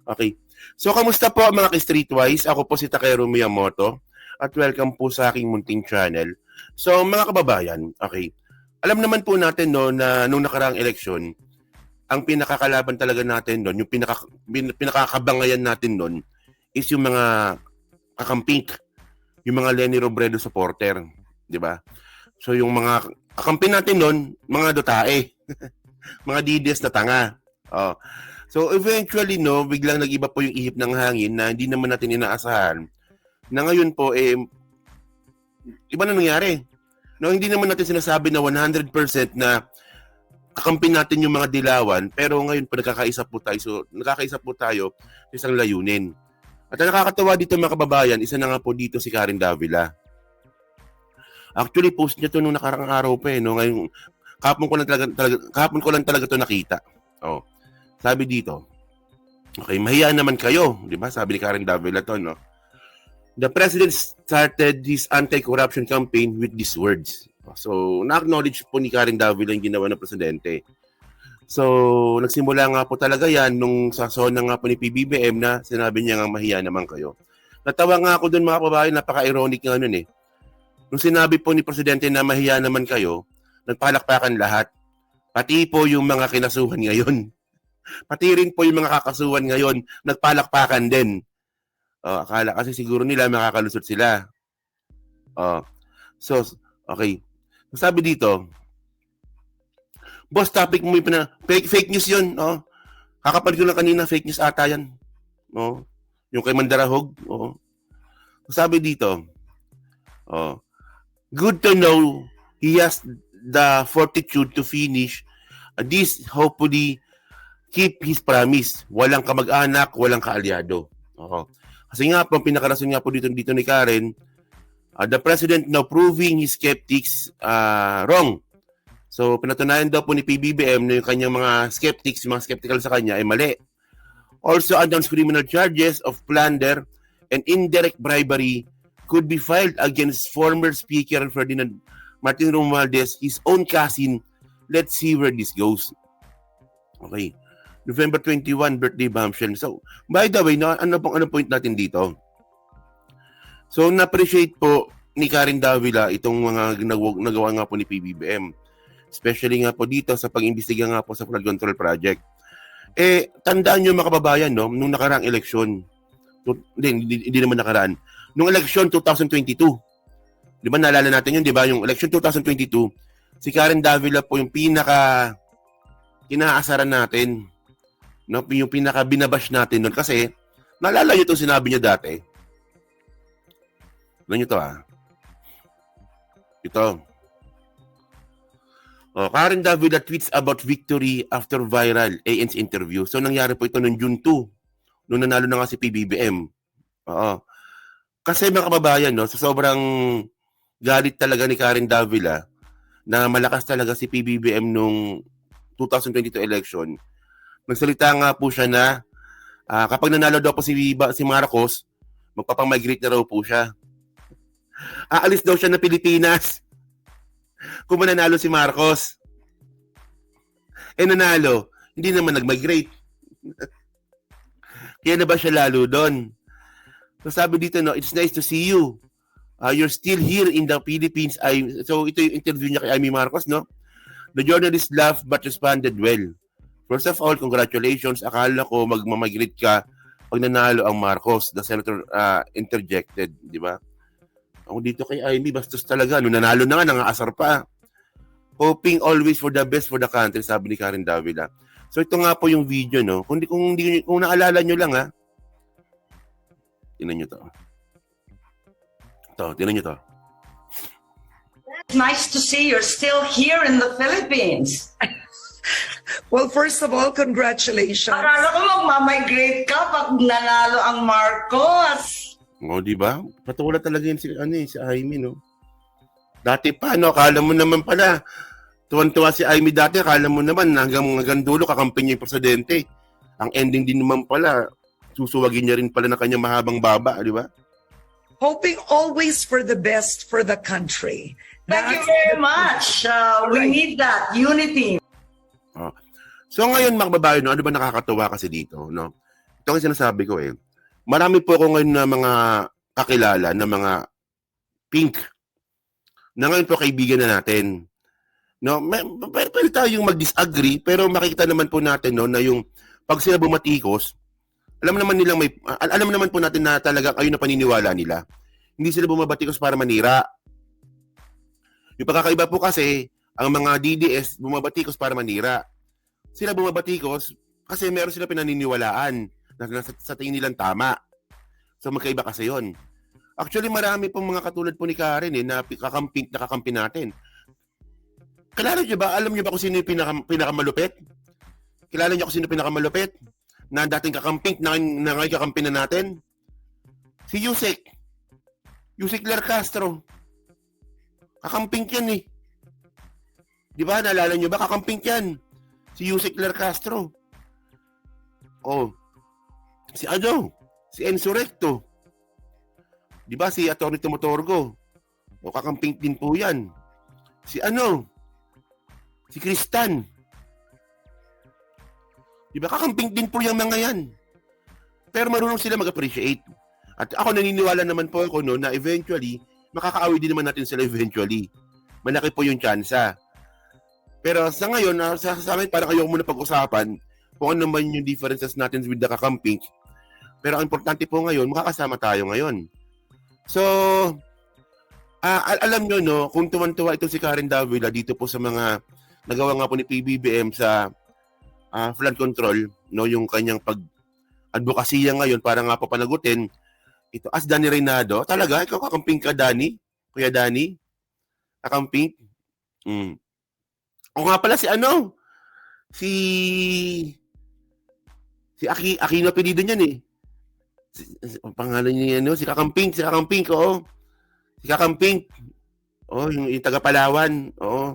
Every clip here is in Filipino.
Okay. So, kamusta po mga ka-Streetwise? Ako po si Takeru Miyamoto at welcome po sa aking munting channel. So, mga kababayan, okay. Alam naman po natin no, na nung nakaraang eleksyon, ang pinakakalaban talaga natin doon, yung pinakakabangayan natin doon is yung mga kakampink, yung mga Leni Robredo supporter, di ba? So, yung mga kakampi natin doon, mga dotae, mga DDS na tanga. Oh. So eventually no, biglang nag-iba po yung ihip ng hangin na hindi naman natin inaasahan. Na ngayon po iba na nangyari. No, hindi naman natin sinasabi na 100% na kakampi natin yung mga dilawan, pero ngayon po nakakaisa po tayo sa isang layunin. At ang nakakatawa dito mga kababayan, isa na nga po dito si Karen Davila. Actually post niya to nung nakarang araw pa no, ngayon kahapon ko lang talaga to nakita. Oh. Sabi dito, okay, mahiya naman kayo, di ba? Sabi ni Karen Davila to, no? The president started his anti-corruption campaign with these words. So, na-acknowledge po ni Karen Davila yung ginawa ng presidente. So, nagsimula nga po talaga yan nung sa zona nga po ni PBBM na sinabi niya nga mahiya naman kayo. Natawa nga ako dun mga kababayan, napaka-ironic nga nun eh. Nung sinabi po ni presidente na mahiya naman kayo, nagpalakpakan lahat. Pati po yung mga kinasuhan ngayon. Pati rin po yung mga kakasuhan ngayon, nagpalakpakan din. Akala kasi siguro nila makakalusot sila. So, okay. Sabi dito, boss, topic mo yung fake news yun. Kakapal ko lang kanina, fake news ata yan. Yung kay Mandarahog. Sabi dito, good to know he has the fortitude to finish this, hopefully keep his promise. Walang kamag-anak, walang kaalyado. Kasi nga po, pinakarason nga po dito ni Karen, the president now proving his skeptics wrong. So, pinatunayan daw po ni PBBM na yung kanyang mga skeptics, mga skeptical sa kanya ay mali. Also, announced criminal charges of plunder and indirect bribery could be filed against former Speaker Ferdinand Martin Romualdez, his own cousin. Let's see where this goes. Okay. November 21, birthday bombshell. So, by the way, ano point natin dito? So, na-appreciate po ni Karen Davila itong mga nagawa nga po ni PBBM. Especially nga po dito sa pag-imbestiga nga po sa flood control project. Tandaan nyo mga kababayan, no? Nung nakaraang eleksyon, hindi naman nakaraan. Nung eleksyon 2022, di ba naalala natin yun, di ba? Yung eleksyon 2022, si Karen Davila po yung inaasaran natin. No, yung pinaka-binabash natin doon kasi naalala niyo itong sinabi niya dati. Ano nyo to Ito. Karen Davila tweets about victory after viral ANC interview. So nangyari po ito noong June 2 nung nanalo na nga si PBBM. Kasi mga kababayan, no, sa sobrang galit talaga ni Karen Davila na malakas talaga si PBBM nung 2022 election. Nagsalita nga po siya na kapag nanalo daw po si Marcos, magpapamigrate na raw po siya. Aalis daw siya ng Pilipinas kung mananalo si Marcos. Nanalo, hindi naman nag-migrate. Kaya na ba siya lalo doon? So sabi dito, no, it's nice to see you. You're still here in the Philippines. So ito yung interview niya kay Amy Marcos, no? The journalist laughed but responded well. First of all, congratulations. Akala ko magmamigrate ka pag nanalo ang Marcos. The senator interjected, di ba? Ako dito kay Amy, bastos talaga. Nung nanalo na nga, nangaasar pa. Hoping always for the best for the country, sabi ni Karen Davila. So ito nga po yung video, no? Kung naalala nyo lang, Tingnan nyo to. Tingnan nyo to. Nice to see you're still here in the Philippines. Well, first of all, congratulations. Akala ko magmamigrate ka pag nanalo ang Marcos. Di ba? Patula talaga yun si Amy, no? Dati pa, no? Akala mo naman pala, tuwan-tuwa si Amy dati, akala mo naman, hanggang dulo, kakampi niya yung presidente. Ang ending din naman pala, susuwagin niya rin pala na kanyang mahabang baba, di ba? Hoping always for the best for the country. Thank you very much. We need that unity. So ngayon mga babae, no, ano ba nakakatuwa kasi dito, no? ito ang sinasabi ko eh. Marami po ako ngayon na mga kakilala na mga pink na ngayon po kaibigan na natin. No, pwede tayong mag-disagree pero makikita naman po natin no na yung pag sila bumatikos, alam naman nilang alam naman po natin na talaga ayun na paniniwala nila. Hindi sila bumabatikos para manira. Yung pagkakaiba po kasi, ang mga DDS bumabatikos para manira. Sila bumabatikos kasi meron sila pinaniniwalaan na sa tingin nilang tama. So magkaiba kasi yon. Actually, marami pong mga katulad po ni Karen na kakampi natin. Kilala niyo ba? Alam niyo ba kung sino yung pinakamalupit? Kilala niyo kung sino pinakamalupit? Na dating kakamping na ngayon kakampi na natin? Si Yusek. Yusek Ler Castro. Kakamping yan eh. Di ba? Naalala niyo ba? Kakamping yan. Si Yusek Ler Castro. Oh. Si Si Enzo Recto. Di ba? Si Atty. Tumotorgo. O kakamping din po yan. Si Kristan. Di ba? Kakamping din po yung mga yan. Pero marunong sila mag-appreciate. At ako naniniwala naman po ako no, na eventually, makakaawi din naman natin sila eventually. Malaki po yung tsansa. Pero sa ngayon, sa amin, parang ayaw muna pag-usapan kung ano naman yung differences natin with the kakamping. Pero ang importante po ngayon, makakasama tayo ngayon. So, alam nyo, no, kung tuwan-tuwa ito si Karen Davila dito po sa mga nagawa nga po ni PBBM sa flood control, no, yung kanyang pag-advokasya ngayon para nga po panagutin, ito, as Danny Reynado, talaga, ikaw kakamping ka, Danny? Kuya Danny? Kakamping? O nga pala si Aquino apelido niyan eh. Ang pangalan niya si Kakamping ko. Si Kakamping. Oh, yung taga Palawan. Oo.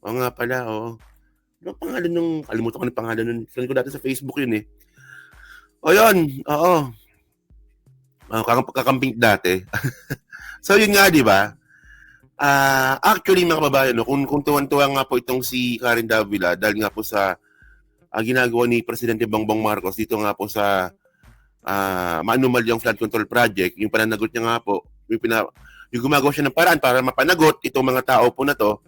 Oo nga pala, oo. Ano pangalan nung, kalimutan ko ng pangalan nun. Saan ko dati sa Facebook yun eh. O yun, oo. Kakamping dati. So yun nga, di ba? Actually, mga kababayan, no, kung tuwan-tuwa nga po itong si Karen Davila dahil nga po sa ginagawa ni Presidente Bongbong Marcos dito nga po sa maanumalyang flood control project, yung pananagot niya nga po, yung gumagawa siya ng paraan para mapanagot itong mga tao po na to,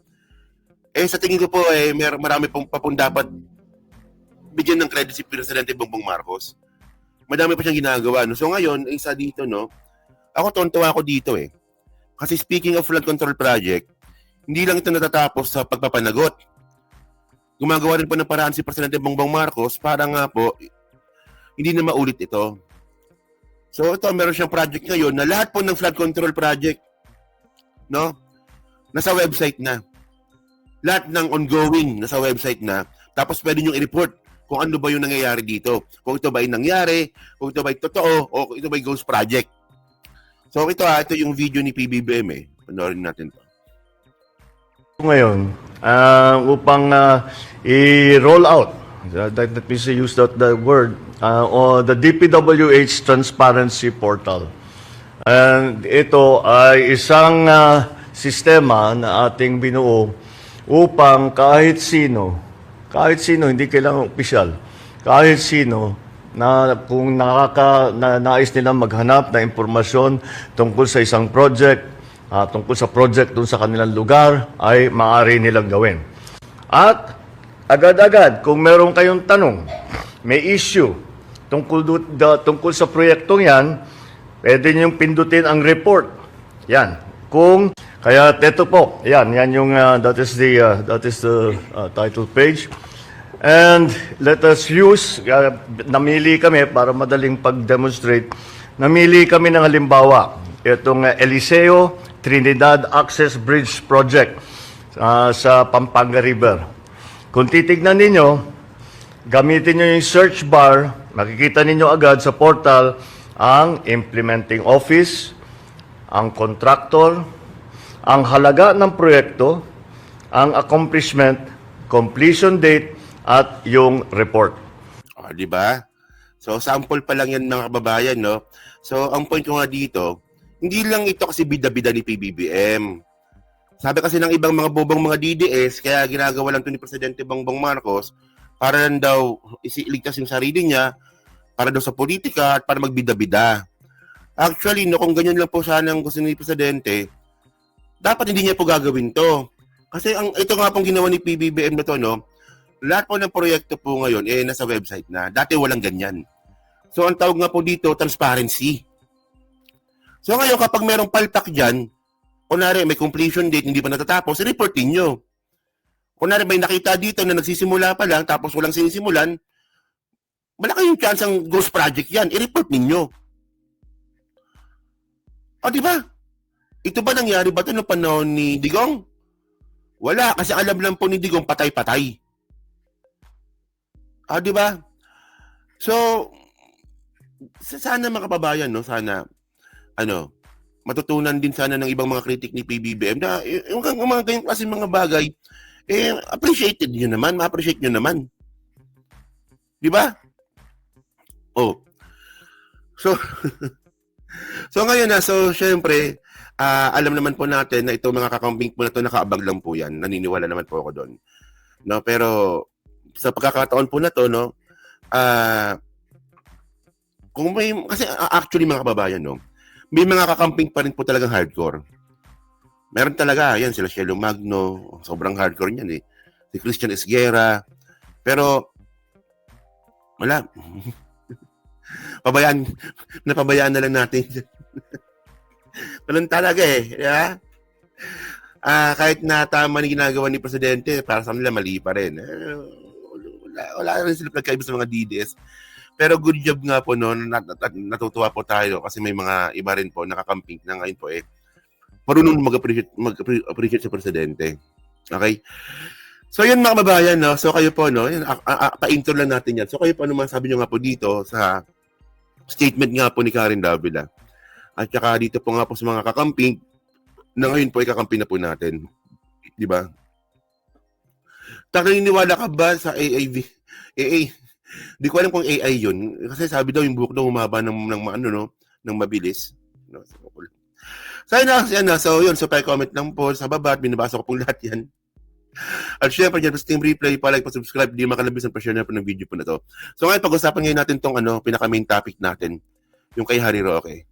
sa tingin ko po, marami pong dapat bigyan ng credit si Presidente Bongbong Marcos. Madami pa siyang ginagawa. No? So ngayon, isa dito, no, ako tontuwa ako dito eh. Kasi speaking of flood control project, hindi lang ito natatapos sa pagpapanagot. Gumagawa rin po ng paraan si Presidente Bongbong Marcos para nga po, hindi na maulit ito. So ito, meron siyang project ngayon na lahat po ng flood control project, no, nasa website na. Lahat ng ongoing nasa website na. Tapos pwede nyo i-report kung ano ba yung nangyayari dito. Kung ito ba yung nangyari, kung ito ba yung totoo, o kung ito ba yung ghost project. So ito yung video ni PBBM eh. Panoorin natin to. Ngayon, upang i-roll out, that means I use that word, on the DPWH Transparency Portal. And ito ay isang sistema na ating binuo upang kahit sino, hindi kailangan opisyal, kahit sino, na kung nais nilang maghanap na impormasyon tungkol sa isang project, tungkol sa project dun sa kanilang lugar, ay maaari nilang gawin. At agad-agad, kung meron kayong tanong, may issue tungkol sa proyektong yan, pwede niyong pindutin ang report. Yan. Kaya ito po, yan yung that is the title page. And let us use, namili kami para madaling pag-demonstrate, namili kami ng halimbawa, itong Eliseo Trinidad Access Bridge Project sa Pampanga River. Kung titignan ninyo, gamitin nyo yung search bar, makikita ninyo agad sa portal ang implementing office, ang contractor, ang halaga ng proyekto, ang accomplishment, completion date, at yung report. Di ba? So, sample pa lang yan mga kababayan, no? So, ang point ko nga dito, hindi lang ito kasi bida-bida ni PBBM. Sabi kasi ng ibang mga bobang mga DDS, kaya ginagawa lang ito ni Presidente Bongbong Marcos para lang daw iligtas yung sarili niya para daw sa politika at para magbida-bida. Actually, no, kung ganyan lang po sana ang gusto ni Presidente, dapat hindi niya po gagawin to. Kasi ito nga pong ginawa ni PBBM na to, no, lahat po ng proyekto po ngayon, nasa website na. Dati walang ganyan. So, ang tawag nga po dito, transparency. So, ngayon, kapag merong palpak dyan, kunwari, may completion date, hindi pa natatapos, reportin nyo. Kunwari, may nakita dito na nagsisimula pa lang, tapos walang sinisimulan, malaki yung chance ang ghost project yan. I-report ninyo. O, di ba? Ito ba nangyari ba ito noong panahon ni Digong? Wala, kasi alam lang po ni Digong patay-patay. Ah, di ba? So, sana mga kababayan, no, sana, matutunan din sana ng ibang mga kritik ni PBBM na yung mga ganyan kasi mga bagay, appreciated nyo naman, ma-appreciate nyo naman. Di ba? Oh. So, so ngayon so syempre, alam naman po natin na itong mga kakamping po na ito, nakaabag lang po yan. Naniniwala naman po ako doon. No, pero sa pagkakataon po na to, no, kung may, kasi actually mga kababayan, no, may mga kakamping pa rin po talagang hardcore. Meron talaga, yan, sila Shelo Magno, sobrang hardcore niyan eh. Si Christian Esguerra, pero wala. Napabayaan na lang natin. Ganun talaga eh. Yeah? Kahit na tama ni ginagawa ni Presidente, para sa kanila mali pa rin. Wala rin sila pagkaiba sa mga DDS. Pero good job nga po no, natutuwa po tayo kasi may mga iba rin po nakakamping na ngayon po marunong mag-appreciate sa Presidente. Okay? So yun mga kababayan, no? So kayo po, no? Pa-intro lang natin yan. So kayo po, ano masabi nyo nga po dito sa statement nga po ni Karen Davila. At saka dito po nga po sa mga kakamping na ngayon po ikakampi na po natin. Di ba? Naniniwala ka ba sa AA? Di ko alam kung AI yun. Kasi sabi daw yung buhok daw humaba ng mabilis. No? So yun na. So yun. So pa-comment lang po sa baba at binabasa ko pong lahat yan. At syempre dyan sa Steam Replay, pa-like, pa-subscribe, di makalabis ang pa-share na po ng video po na to. So ngayon, pag-usapan ngayon natin tong pinaka-main topic natin, yung kay Harry Roque.